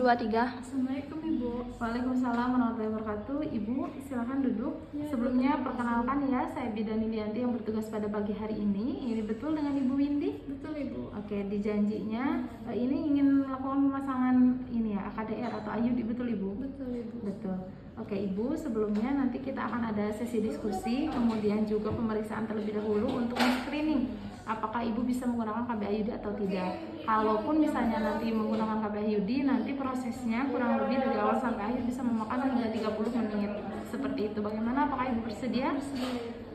2, 3. Assalamualaikum Ibu. Waalaikumsalam warahmatullahi wabarakatuh. Ibu, silakan duduk. Sebelumnya perkenalkan ya, saya Bidani Lianti yang bertugas pada pagi hari ini. Ini betul dengan Ibu Windy? Betul Ibu. Oke, di janjinya ini ingin melakukan pemasangan ini ya, AKDR atau IUD, betul Ibu? Betul Ibu. Betul. Oke Ibu, sebelumnya nanti kita akan ada sesi diskusi, kemudian juga pemeriksaan terlebih dahulu untuk screening apakah Ibu bisa menggunakan KB IUD atau tidak. Kalaupun misalnya nanti menggunakan KB IUD, nanti prosesnya kurang lebih dari awal sampai akhir bisa memakan hingga 30 menit. Seperti itu. Bagaimana? Apakah Ibu bersedia?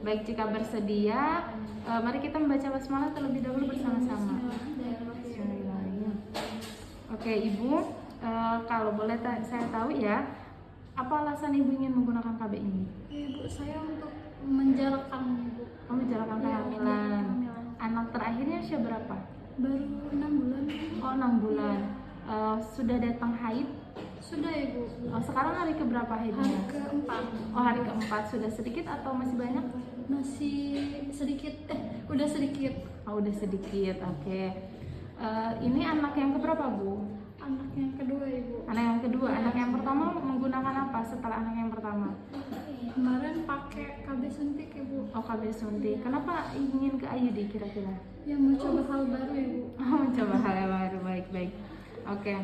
Baik, jika bersedia, mari kita membaca basmalah terlebih dahulu bersama-sama. Oke Ibu, kalau boleh saya tahu ya, apa alasan Ibu ingin menggunakan KB ini? Ibu, saya untuk menjarakkan Ibu. Oh, menjalankan kehamilan. Anak terakhirnya usia berapa? Baru 6 bulan. Oh, 6 bulan. Sudah datang haid? Sudah Ibu. Oh, sekarang hari keberapa haidnya? Hari keempat. Oh, hari keempat. Sudah sedikit atau masih banyak? Masih sedikit. Udah sedikit. Oh, udah sedikit. Oke. Ini anak yang keberapa, Bu? Anak yang kedua Ibu. Anak yang kedua. Anak yang pertama menggunakan apa setelah anak yang pertama? Kemarin pakai KB suntik Ibu. Oh, KB suntik. Kenapa ingin ke IUD kira-kira? Yang mau coba hal baru Ibu. Oh, mencoba hal yang baru. Baik. Oke.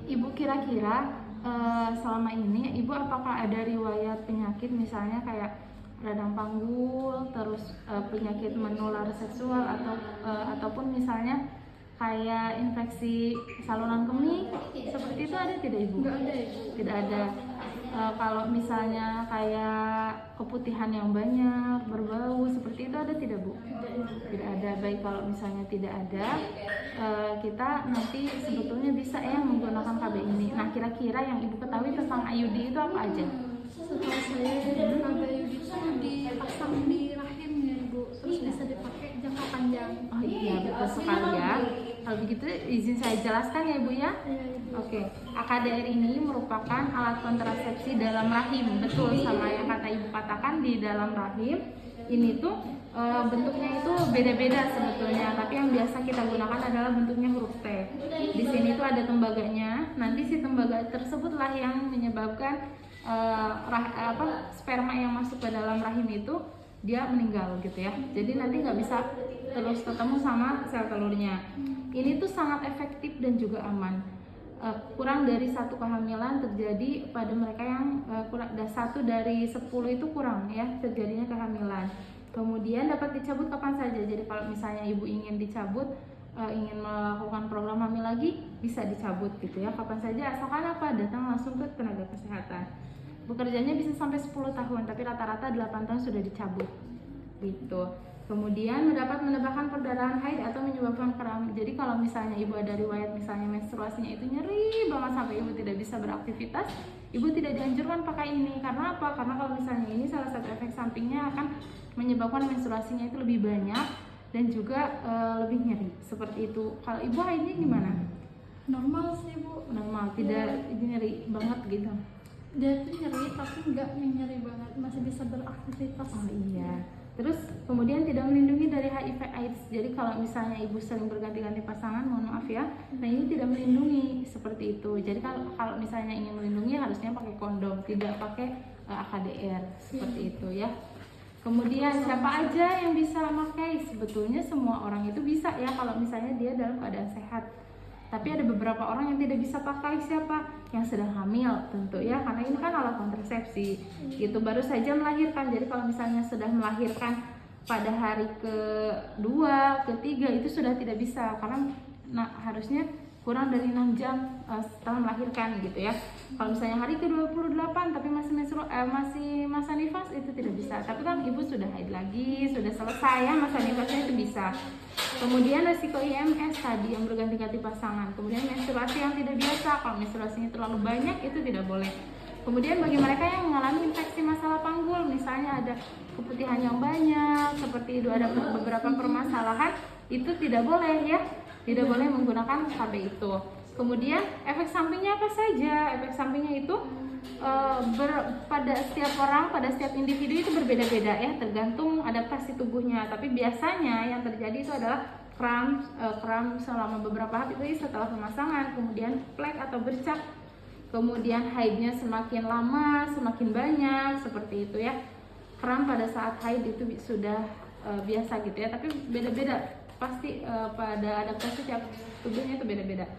Ibu kira-kira selama ini Ibu apakah ada riwayat penyakit misalnya kayak radang panggul, terus penyakit menular seksual ataupun misalnya kayak infeksi saluran kemih seperti itu ada tidak Ibu? Enggak ada Ibu. Tidak ada. Kalau misalnya kayak keputihan yang banyak, berbau seperti itu ada tidak Bu? Tidak ada. Baik, kalau misalnya tidak ada, kita nanti sebetulnya bisa ya menggunakan KB ini. Nah, kira-kira yang Ibu ketahui tentang IUD itu apa aja? Setelah saya KB IUD itu dipasang di rahimnya Ibu, terus bisa dipakai jangka panjang. Oh iya, betul sekali ya. Kalau begitu izin saya jelaskan ya Ibu ya. Iya Ibu. Oke, AKDR ini merupakan alat kontrasepsi dalam rahim. Betul, sama yang kata Ibu katakan, di dalam rahim. Ini tuh bentuknya itu beda-beda sebetulnya, tapi yang biasa kita gunakan adalah bentuknya huruf T. Di sini tuh ada tembaganya. Nanti si tembaga tersebutlah yang menyebabkan sperma yang masuk ke dalam rahim itu dia meninggal gitu ya. Jadi nanti nggak bisa terus ketemu sama sel telurnya. Ini tuh sangat efektif dan juga aman. Kurang dari 1 kehamilan terjadi pada mereka yang kurang 1 dari 10 itu kurang ya terjadinya kehamilan. Kemudian dapat dicabut kapan saja. Jadi kalau misalnya Ibu ingin dicabut, ingin melakukan program hamil lagi, bisa dicabut gitu ya kapan saja, asalkan apa? Datang langsung ke tenaga kesehatan. Bekerjanya bisa sampai 10 tahun, tapi rata-rata 8 tahun sudah dicabut gitu. Kemudian mendapat menyebabkan perdarahan haid atau menyebabkan kram. Jadi kalau misalnya Ibu ada riwayat misalnya menstruasinya itu nyeri banget sampai Ibu tidak bisa beraktivitas, Ibu tidak dianjurkan pakai ini. Karena apa? Karena kalau misalnya ini salah satu efek sampingnya akan menyebabkan menstruasinya itu lebih banyak dan juga lebih nyeri. Seperti itu. Kalau Ibu haidnya gimana? Normal sih Bu. Normal, tidak nyeri banget gitu. Dia tuh nyeri tapi nggak nyeri banget, masih bisa beraktivitas. Oh iya. Terus kemudian tidak melindungi dari HIV/AIDS. Jadi kalau misalnya Ibu sering berganti-ganti pasangan, mohon maaf ya, nah ini tidak melindungi seperti itu. Jadi kalau misalnya ingin melindungi harusnya pakai kondom, tidak pakai AKDR seperti itu ya. Kemudian siapa aja yang bisa memakai? Sebetulnya semua orang itu bisa ya kalau misalnya dia dalam keadaan sehat. Tapi ada beberapa orang yang tidak bisa pakai. Siapa? Yang sedang hamil tentu ya, karena ini kan alat kontrasepsi. Itu baru saja melahirkan. Jadi kalau misalnya sudah melahirkan pada hari kedua, ketiga itu sudah tidak bisa karena harusnya kurang dari 6 jam setelah melahirkan gitu ya. Kalau misalnya hari ke-28 tapi masih masa nifas itu tidak bisa. Tapi kan Ibu sudah haid lagi, sudah selesai ya masa nifasnya itu bisa. Kemudian resiko IMS tadi yang berganti-ganti pasangan. Kemudian menstruasi yang tidak biasa, kalau menstruasinya terlalu banyak itu tidak boleh. Kemudian bagi mereka yang mengalami infeksi masalah panggul, misalnya ada keputihan yang banyak, seperti itu ada beberapa permasalahan, itu tidak boleh ya. Tidak boleh menggunakan KB itu. Kemudian efek sampingnya apa saja? Efek sampingnya itu pada setiap orang, pada setiap individu itu berbeda-beda ya, tergantung adaptasi tubuhnya. Tapi biasanya yang terjadi itu adalah kram selama beberapa hari itu setelah pemasangan, kemudian flek atau bercak, kemudian haidnya semakin lama semakin banyak seperti itu ya. Kram pada saat haid itu sudah biasa gitu ya, tapi beda-beda pasti pada adaptasi tiap tubuhnya itu beda-beda.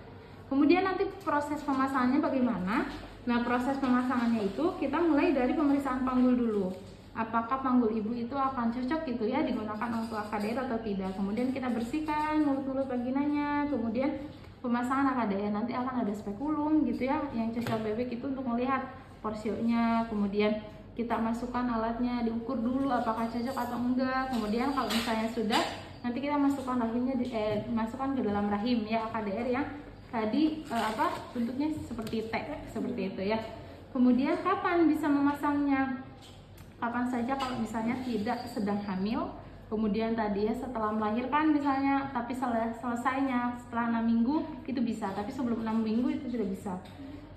Kemudian nanti proses pemasangannya bagaimana? Nah, proses pemasangannya itu kita mulai dari pemeriksaan panggul dulu. Apakah panggul ibu itu akan cocok gitu ya digunakan untuk AKDR atau tidak. Kemudian kita bersihkan mulut-mulut vaginanya, kemudian pemasangan AKDR nanti akan ada spekulum gitu ya yang cocok bebek itu untuk melihat porsionya. Kemudian kita masukkan alatnya, diukur dulu apakah cocok atau enggak. Kemudian kalau misalnya sudah, nanti kita masukkan rahimnya masukkan ke dalam rahim ya AKDR yang tadi bentuknya seperti T seperti itu ya. Kemudian kapan bisa memasangnya? Kapan saja kalau misalnya tidak sedang hamil, kemudian tadi ya setelah melahirkan misalnya, tapi selesainya setelah 6 minggu itu bisa, tapi sebelum 6 minggu itu tidak bisa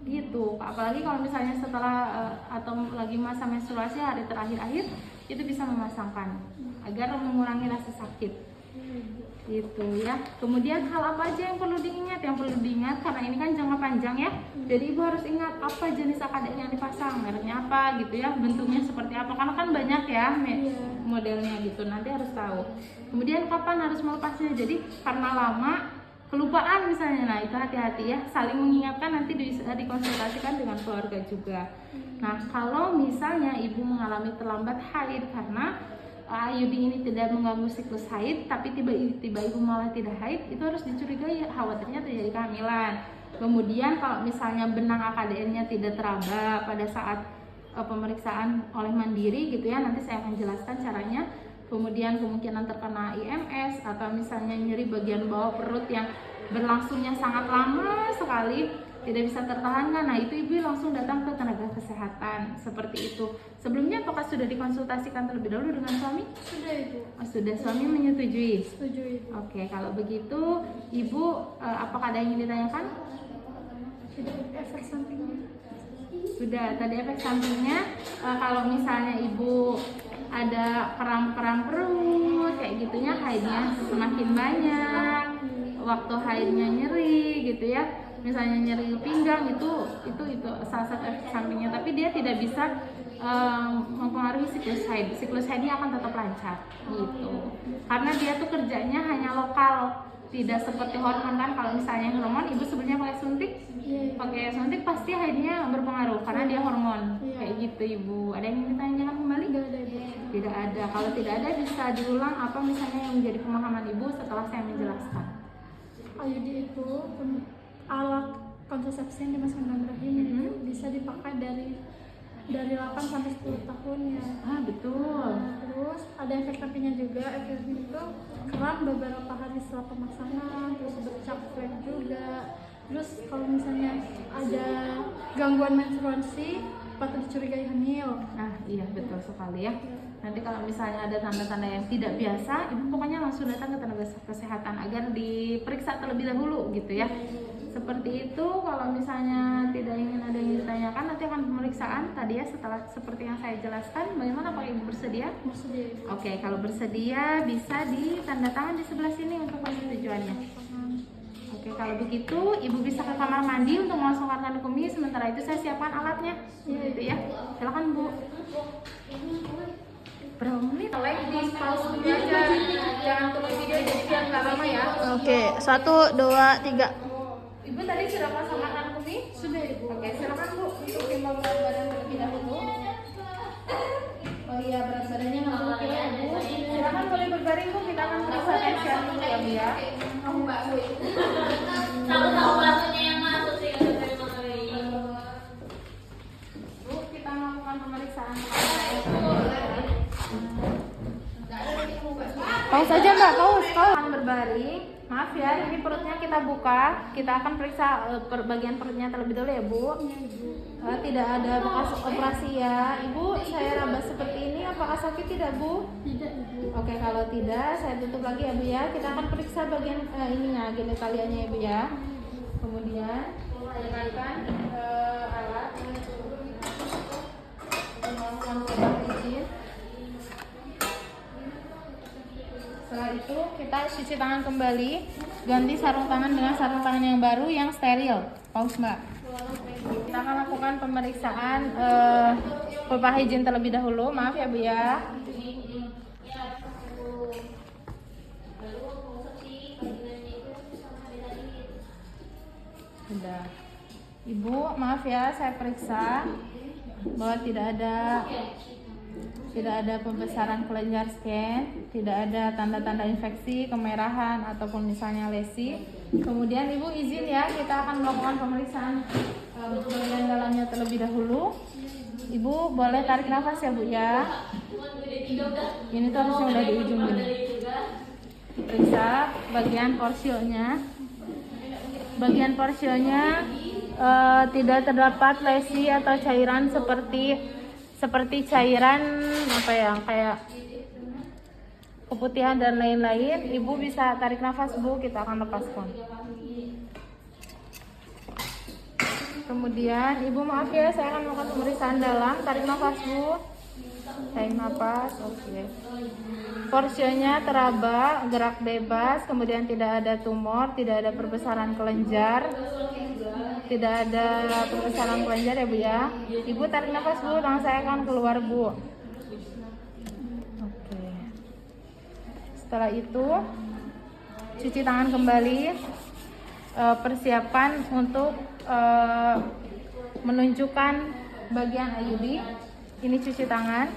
gitu. Apalagi kalau misalnya setelah atau lagi masa menstruasi hari terakhir itu bisa memasangkan agar mengurangi rasa sakit gitu ya. Kemudian hal apa aja yang perlu diingat? Yang perlu diingat karena ini kan jangka panjang ya, jadi ibu harus ingat apa jenis AKDR yang dipasang, mereknya apa gitu ya, bentuknya seperti apa, karena kan banyak ya modelnya gitu, nanti harus tahu. Kemudian kapan harus melepasnya, jadi karena lama kelupaan misalnya, nah itu hati-hati ya, saling mengingatkan, nanti bisa dikonsultasikan dengan keluarga juga. Nah, kalau misalnya ibu mengalami terlambat haid karena IUD ini tidak mengganggu siklus haid, tapi tiba-tiba ibu malah tidak haid, itu harus dicurigai, khawatirnya terjadi kehamilan. Kemudian kalau misalnya benang AKDR-nya tidak teraba pada saat pemeriksaan oleh mandiri gitu ya, nanti saya akan jelaskan caranya. Kemudian kemungkinan terkena IMS atau misalnya nyeri bagian bawah perut yang berlangsungnya sangat lama sekali, tidak bisa tertahankan. Nah, itu ibu langsung datang ke tenaga kesehatan seperti itu. Sebelumnya apakah sudah dikonsultasikan terlebih dahulu dengan suami? Sudah ibu. Sudah, suami menyetujui? Setuju ibu. Oke, kalau begitu ibu apakah ada yang ingin ditanyakan? Sudah, efek sampingnya. Sudah, tadi efek sampingnya kalau misalnya ibu ada kram-kram perut kayak gitunya, haidnya semakin banyak, waktu haidnya nyeri gitu ya, misalnya nyeri pinggang, itu salah satu efek sampingnya, tapi dia tidak bisa mempengaruhi siklus haidnya akan tetap lancar gitu, karena dia tuh kerjanya hanya lokal, tidak seperti hormon kan. Kalau misalnya hormon ibu sebenarnya pakai suntik pasti haidnya berpengaruh karena dia hormon kayak gitu ibu. Ada yang ingin ditanyakan kembali? Tidak ada. Kalau tidak ada bisa diulang apa misalnya yang menjadi pemahaman ibu setelah saya menjelaskan. IUD itu alat kontrasepsi yang dimasukkan dalam rahim itu bisa dipakai dari 8 sampai 10 tahun ya. Betul. Terus ada efek sampingnya juga. Efeknya itu kram beberapa hari setelah pemasangan, terus bercak flek juga. Terus kalau misalnya ada gangguan menstruasi, patut dicurigai hamil. Iya betul sekali ya. Nanti kalau misalnya ada tanda-tanda yang tidak biasa, ibu pokoknya langsung datang ke tenaga kesehatan agar diperiksa terlebih dahulu gitu ya. Seperti itu. Kalau misalnya tidak ingin ada yang ditanyakan, nanti akan pemeriksaan tadi ya setelah seperti yang saya jelaskan. Bagaimana, Pak, ibu bersedia? Bersedia. Oke, kalau bersedia bisa ditanda tangan di sebelah sini untuk persetujuannya. Oke, kalau begitu ibu bisa ke kamar mandi untuk melangsungkan kandung kemih. Sementara itu saya siapkan alatnya. Gitu ya. Silakan, Bu. Berapa menit? Like di pause dulu aja. Jangan tutup video jadi biar nggak lama ya. Oke, 1, 2, 3. Ibu tadi sudah pasangkan kandung kemih? Sudah ibu. Oke, silakan Bu untuk timbang berat badan terlebih dahulu. Oh iya, berat badannya 60 kilo ya Bu. Silakan boleh berbaring Bu, kita akan periksa tensian dulu ya Bu ya. Kamu bakso itu. Tahu baksonya yang masuk sih. Bu, kita melakukan pemeriksaan. Paus aja Mbak, paus. Akan berbaring. Maaf ya, ini perutnya kita buka. Kita akan periksa bagian perutnya terlebih dahulu ya Bu. Tidak ada bekas operasi ya. Ibu, saya raba seperti ini. Apakah sakit tidak Bu? Tidak ibu. Oke, kalau tidak saya tutup lagi ya Bu ya. Kita akan periksa bagian ininya, genitalianya ya Bu ya. Kemudian gunakan alat melakukan perubahan izin. Setelah itu kita cuci tangan kembali, ganti sarung tangan dengan sarung tangan yang baru yang steril. Paus Mbak. Kita akan lakukan pemeriksaan pipa higien terlebih dahulu. Maaf ya Bu ya. Sudah. Ibu, maaf ya, saya periksa bahwa tidak ada pembesaran kelenjar scan, tidak ada tanda-tanda infeksi, kemerahan ataupun misalnya lesi. Kemudian Ibu izin ya, kita akan melakukan pemeriksaan bagian dalamnya terlebih dahulu. Ibu boleh tarik nafas ya Bu ya. Ini tuh harusnya udah di ujung ini. Periksa bagian porsionya. Bagian porsionya tidak terdapat lesi atau cairan seperti cairan apa ya, kayak keputihan dan lain-lain. Ibu bisa tarik nafas Bu, kita akan lepaskan. Kemudian Ibu maaf ya, saya akan melakukan pemeriksaan dalam. Tarik nafas Bu. Tarik nafas, oke. Porsionya teraba, gerak bebas, kemudian tidak ada tumor, tidak ada perbesaran kelenjar, tidak ada perbesaran kelenjar ya Bu ya. Ibu tarik nafas Bu, tangan saya akan keluar Bu. Oke. Setelah itu cuci tangan kembali. Persiapan untuk menunjukkan bagian IUD. Ini cuci tangan.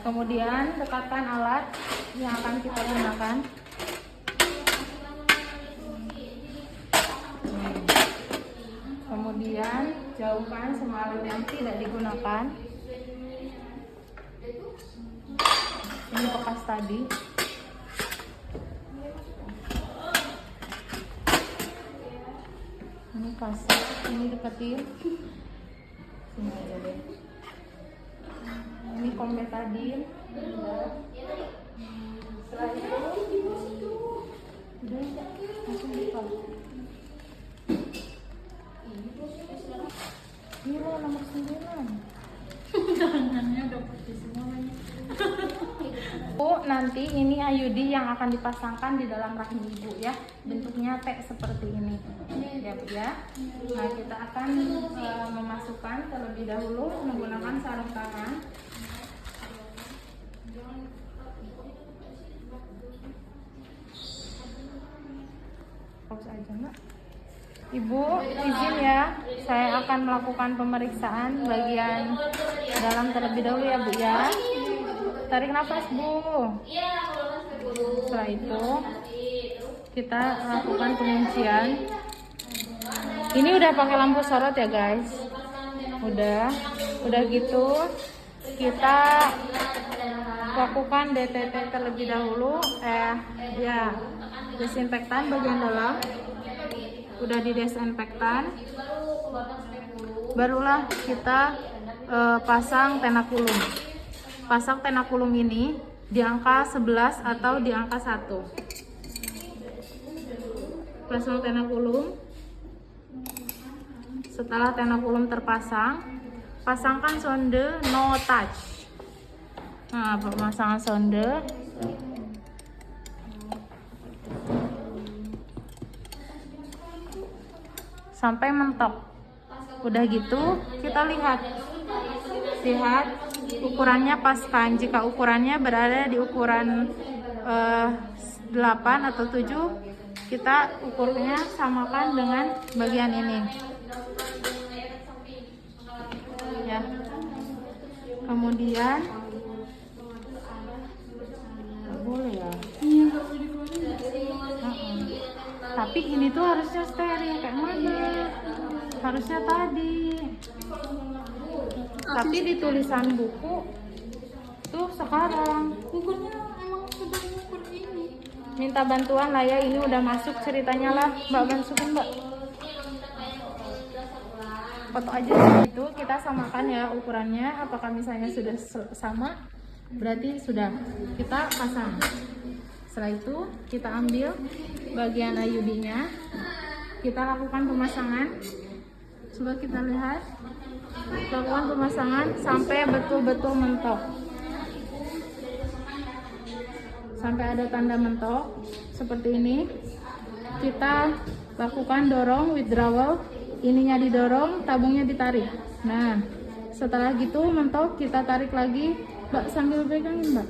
Kemudian dekatkan alat yang akan kita gunakan. Kemudian jauhkan semua alat yang tidak digunakan. Ini bekas tadi. Ini kasih, ini deketin. Sini aja deh. Ini kombetadin. Setelah itu udah langsung buka. Ini lo nomor 9. Tangannya udah putih semuanya. Bu, nanti ini IUD yang akan dipasangkan di dalam rahim ibu ya. Bentuknya T seperti ini. Ya Bu ya. Nah, kita akan memasukkan terlebih dahulu menggunakan sarung tangan. Pause aja Mbak. Ibu izin ya, saya akan melakukan pemeriksaan bagian dalam terlebih dahulu ya Bu ya. Tarik nafas Bu. Setelah itu kita lakukan penguncian. Ini udah pakai lampu sorot ya guys. Udah gitu kita lakukan DTT terlebih dahulu. Ya, desinfektan bagian dalam. Udah didesinfektan, barulah kita pasang tenakulum. Pasang tenakulum ini di angka 11 atau di angka 1. Pasang tenakulum. Setelah tenakulum terpasang, pasangkan sonde no touch. Nah, pemasangan sonde. Sampai mentok. Udah gitu kita lihat ukurannya pas kan. Jika ukurannya berada di ukuran 8 atau 7, kita ukurnya samakan dengan bagian ini ya. Kemudian boleh ya. Tapi ini tuh harusnya steril, kayak mana? Harusnya tadi. Tapi di tulisan buku tuh sekarang. Ukurnya emang sudah ukur ini. Minta bantuan lah ya, ini udah masuk ceritanya lah. Mbak masukin Mbak. Foto aja itu kita samakan ya ukurannya. Apakah misalnya sudah sama? Berarti sudah. Kita pasang. Setelah itu kita ambil bagian IUD-nya, kita lakukan pemasangan. Coba kita lihat, lakukan pemasangan sampai betul-betul mentok. sampai ada tanda mentok seperti ini. Kita lakukan dorong withdrawal, ininya didorong, tabungnya ditarik. Nah, setelah gitu mentok, kita tarik lagi, Mbak, sambil pegangin, Mbak.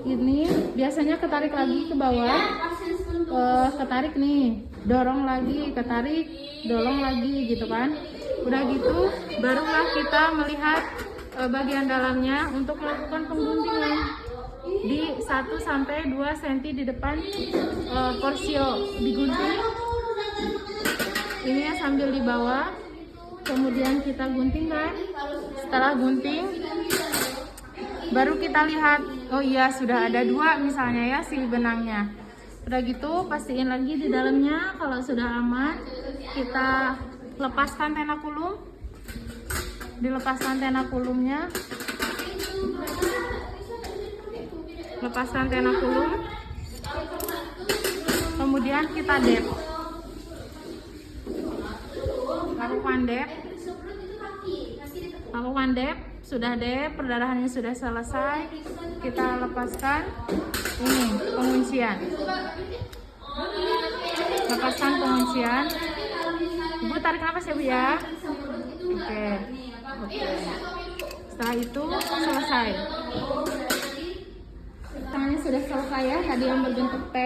Ini biasanya ketarik lagi ke bawah, ketarik nih, dorong lagi, ketarik, dorong lagi gitu kan. Udah gitu, barulah kita melihat bagian dalamnya untuk melakukan pengguntingan di 1-2 cm di depan porsio digunting. Ini ya sambil dibawa, kemudian kita guntingkan. Setelah gunting, baru kita lihat, oh iya sudah ada 2 misalnya ya si benangnya. Udah gitu pastiin lagi di dalamnya. Kalau sudah aman, kita lepaskan tenakulum. Dilepaskan tenakulumnya. Lepaskan tenakulum. Kemudian kita dep. Lakukan dep. Lakukan dep. Sudah dep, perdarahannya sudah selesai. Kita lepaskan ini penguncian. Lepaskan penguncian. Ibu tarik nafas ya Bu ya. Oke. Setelah itu selesai. Tangannya sudah selesai ya, tadi yang berbentuk T.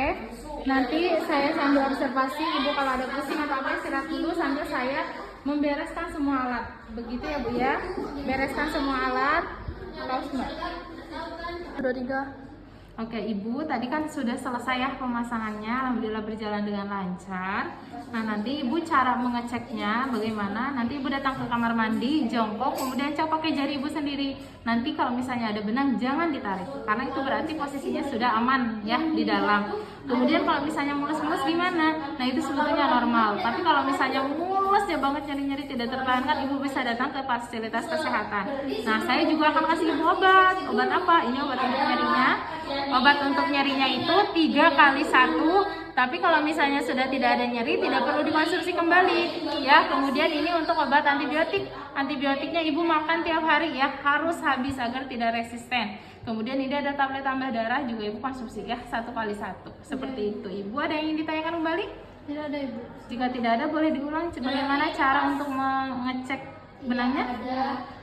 Nanti saya sambil observasi, Ibu kalau ada pusing atau apa istirahat dulu sambil saya membereskan semua alat. Begitu ya Bu ya. Bereskan semua alat. Paus Mbak. 23. Oke Ibu, tadi kan sudah selesai ya pemasangannya, alhamdulillah berjalan dengan lancar. Nah nanti Ibu cara mengeceknya bagaimana? Nanti Ibu datang ke kamar mandi, jongkok, kemudian cek pakai jari Ibu sendiri. Nanti kalau misalnya ada benang jangan ditarik, karena itu berarti posisinya sudah aman ya di dalam. Kemudian kalau misalnya mulus-mulus gimana? Nah itu sebetulnya normal. Tapi kalau misalnya mulus ya banget nyeri-nyeri tidak tertahankan, Ibu bisa datang ke fasilitas kesehatan. Nah saya juga akan kasih Ibu obat. Obat apa? Ini obat untuk nyerinya. Obat untuk nyerinya itu 3 kali 1. Tapi kalau misalnya sudah tidak ada nyeri, tidak perlu dikonsumsi kembali ya. Kemudian ini untuk obat antibiotik. Antibiotiknya Ibu makan tiap hari ya, harus habis agar tidak resisten. Kemudian ini ada tablet tambah darah juga Ibu konsumsi ya, 1 kali 1. Seperti itu. Ibu ada yang ingin ditanyakan kembali? Tidak ada Ibu. Jika tidak ada boleh diulang bagaimana cara untuk mengecek benangnya?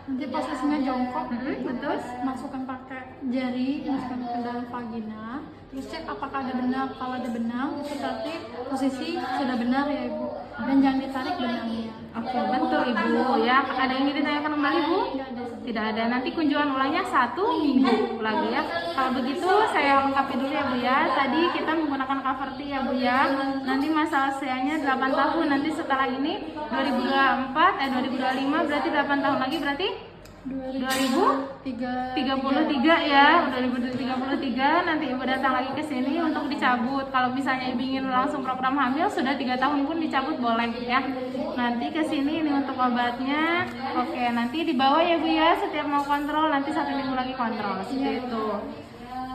Nanti posisinya jongkok, Betul. terus masukkan pakai jari, masukkan ke dalam vagina, terus cek apakah ada benang. Kalau ada benang itu berarti posisi sudah benar ya Ibu, dan jangan ditarik benangnya. Oke, betul Ibu ya. Ada yang ingin ditanyakan kembali Bu? Tidak ada. Nanti kunjungan ulangnya 1 minggu lagi ya. Kalau begitu saya lengkapi dulu ya Bu ya. Tadi kita menggunakan cover T ya Bu ya. Nanti masa usianya 8 tahun. Nanti setelah ini 2025 berarti 8 tahun lagi berarti 2033 ya, 2033 nanti Ibu datang lagi ke sini untuk dicabut. Kalau misalnya Ibu ingin langsung program hamil sudah 3 tahun pun dicabut boleh ya. Nanti ke sini ini untuk obatnya. Oke, nanti dibawa ya Bu ya setiap mau kontrol, nanti 1 minggu lagi kontrol seperti itu.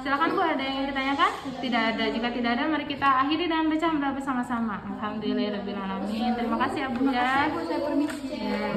Silakan Bu, ada yang ingin ditanyakan? Tidak ada. Jika tidak ada, mari kita akhiri dengan baca hamdalah bersama-sama. Alhamdulillahirabbil alamin. Terima kasih ya Bu ya. Saya permisi. Ya.